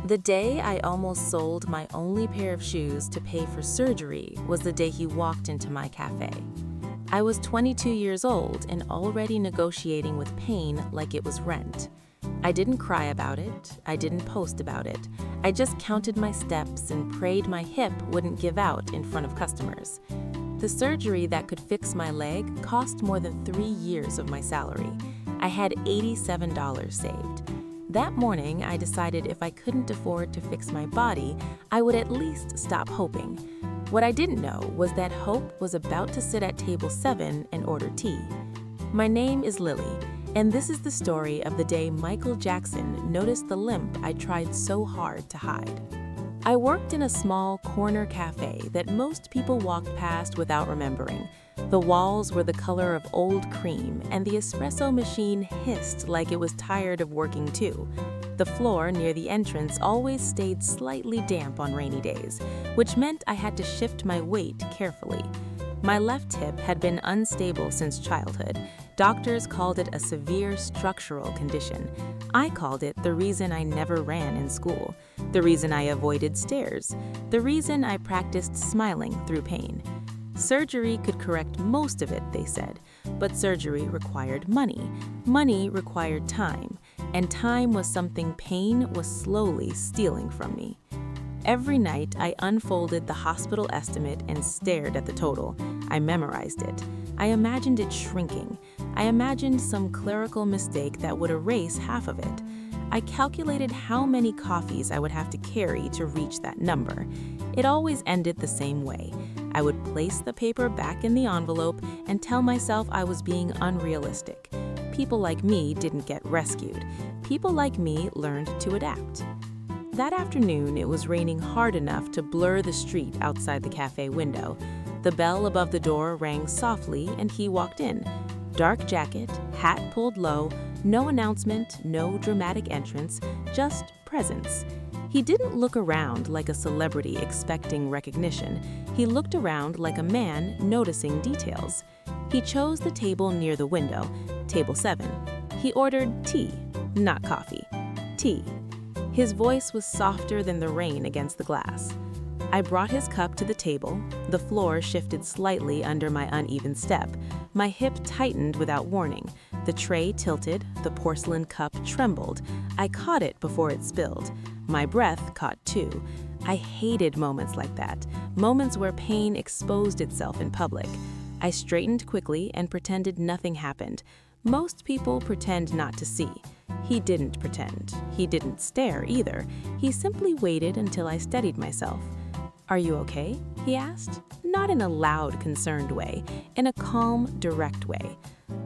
The day I almost sold my only pair of shoes to pay for surgery was the day he walked into my cafe. I was 22 years old and already negotiating with pain like it was rent. I didn't cry about it, I didn't post about it. I just counted my steps and prayed my hip wouldn't give out in front of customers. The surgery that could fix my leg cost more than 3 years of my salary. I had $87 saved. That morning, I decided if I couldn't afford to fix my body, I would at least stop hoping. What I didn't know was that hope was about to sit at table 7 and order tea. My name is Lily, and this is the story of the day Michael Jackson noticed the limp I tried so hard to hide. I worked in a small corner cafe that most people walked past without remembering. The walls were the color of old cream, and the espresso machine hissed like it was tired of working too. The floor near the entrance always stayed slightly damp on rainy days, which meant I had to shift my weight carefully. My left hip had been unstable since childhood. Doctors called it a severe structural condition. I called it the reason I never ran in school, the reason I avoided stairs, the reason I practiced smiling through pain. Surgery could correct most of it, they said, but surgery required money. Money required time, and time was something pain was slowly stealing from me. Every night, I unfolded the hospital estimate and stared at the total. I memorized it. I imagined it shrinking. I imagined some clerical mistake that would erase half of it. I calculated how many coffees I would have to carry to reach that number. It always ended the same way. I would place the paper back in the envelope and tell myself I was being unrealistic. People like me didn't get rescued. People like me learned to adapt. That afternoon, it was raining hard enough to blur the street outside the cafe window. The bell above the door rang softly and he walked in. Dark jacket, hat pulled low, no announcement, no dramatic entrance, just presence. He didn't look around like a celebrity expecting recognition. He looked around like a man noticing details. He chose the table near the window, table 7. He ordered tea, not coffee, tea. His voice was softer than the rain against the glass. I brought his cup to the table. The floor shifted slightly under my uneven step. My hip tightened without warning. The tray tilted, the porcelain cup trembled. I caught it before it spilled. My breath caught too. I hated moments like that, moments where pain exposed itself in public. I straightened quickly and pretended nothing happened. Most people pretend not to see. He didn't pretend. He didn't stare either. He simply waited until I steadied myself. "Are you okay?" he asked. Not in a loud, concerned way, in a calm, direct way.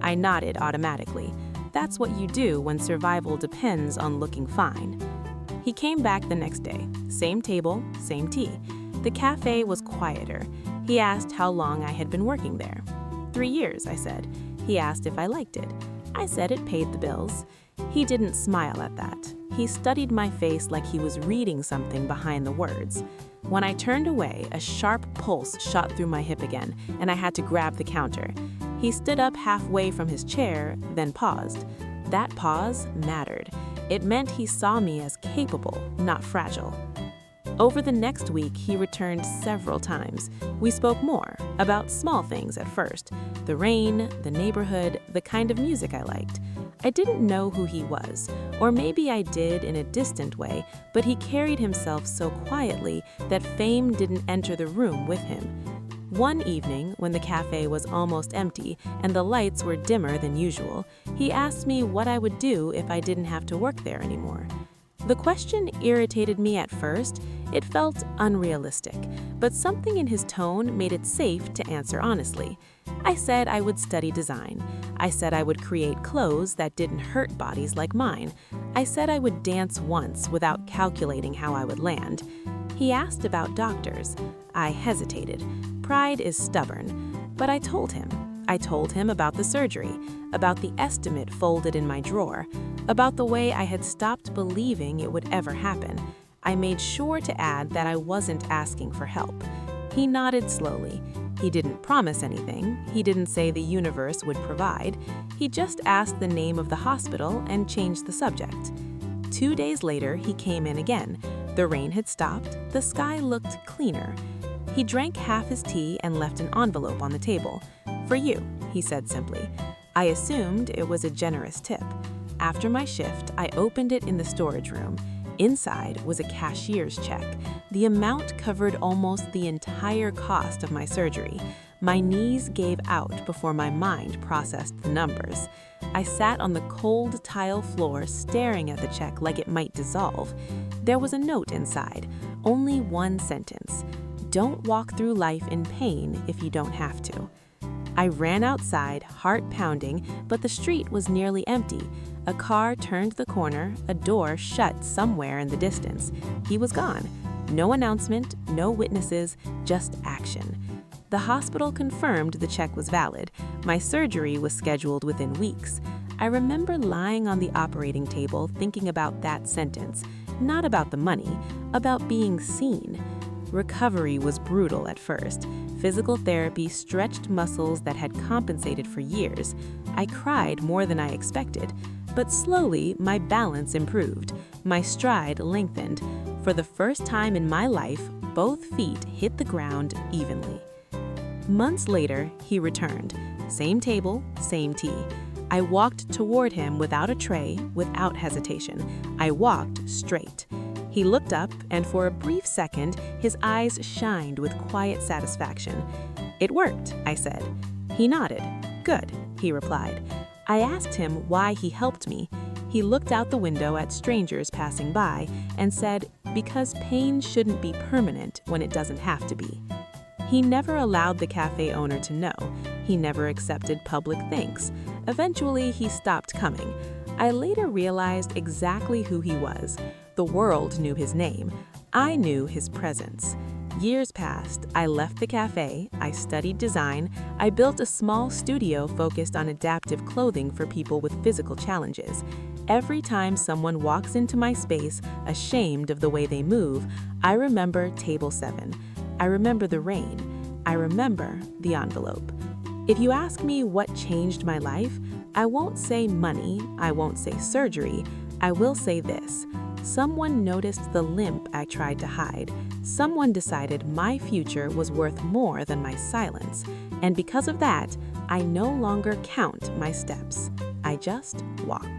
I nodded automatically. That's what you do when survival depends on looking fine. He came back the next day. Same table, same tea. The cafe was quieter. He asked how long I had been working there. 3 years, I said. He asked if I liked it. I said it paid the bills. He didn't smile at that. He studied my face like he was reading something behind the words. When I turned away, a sharp pulse shot through my hip again, and I had to grab the counter. He stood up halfway from his chair, then paused. That pause mattered. It meant he saw me as capable, not fragile. Over the next week, he returned several times. We spoke more, about small things at first. The rain, the neighborhood, the kind of music I liked. I didn't know who he was, or maybe I did in a distant way, but he carried himself so quietly that fame didn't enter the room with him. One evening, when the cafe was almost empty and the lights were dimmer than usual, he asked me what I would do if I didn't have to work there anymore. The question irritated me at first. It felt unrealistic, but something in his tone made it safe to answer honestly. I said I would study design. I said I would create clothes that didn't hurt bodies like mine. I said I would dance once without calculating how I would land. He asked about doctors. I hesitated. Pride is stubborn, but I told him. I told him about the surgery, about the estimate folded in my drawer, about the way I had stopped believing it would ever happen. I made sure to add that I wasn't asking for help. He nodded slowly. He didn't promise anything. He didn't say the universe would provide. He just asked the name of the hospital and changed the subject. 2 days later, he came in again. The rain had stopped, the sky looked cleaner. He drank half his tea and left an envelope on the table. "For you," he said simply. I assumed it was a generous tip. After my shift, I opened it in the storage room. Inside was a cashier's check. The amount covered almost the entire cost of my surgery. My knees gave out before my mind processed the numbers. I sat on the cold tile floor staring at the check like it might dissolve. There was a note inside, only one sentence: "Don't walk through life in pain if you don't have to." I ran outside, heart pounding, but the street was nearly empty. A car turned the corner, a door shut somewhere in the distance. He was gone. No announcement, no witnesses, just action. The hospital confirmed the check was valid. My surgery was scheduled within weeks. I remember lying on the operating table thinking about that sentence, not about the money, about being seen. Recovery was brutal at first. Physical therapy stretched muscles that had compensated for years. I cried more than I expected, but slowly my balance improved. My stride lengthened. For the first time in my life, both feet hit the ground evenly. Months later, he returned. Same table, same tea. I walked toward him without a tray, without hesitation. I walked straight. He looked up, and for a brief second, his eyes shined with quiet satisfaction. "It worked," I said. He nodded. "Good," he replied. I asked him why he helped me. He looked out the window at strangers passing by and said, "Because pain shouldn't be permanent when it doesn't have to be." He never allowed the cafe owner to know. He never accepted public thanks. Eventually, he stopped coming. I later realized exactly who he was. The world knew his name. I knew his presence. Years passed. I left the cafe. I studied design. I built a small studio focused on adaptive clothing for people with physical challenges. Every time someone walks into my space, ashamed of the way they move, I remember Table 7. I remember the rain. I remember the envelope. If you ask me what changed my life, I won't say money, I won't say surgery, I will say this. Someone noticed the limp I tried to hide. Someone decided my future was worth more than my silence. And because of that, I no longer count my steps. I just walk.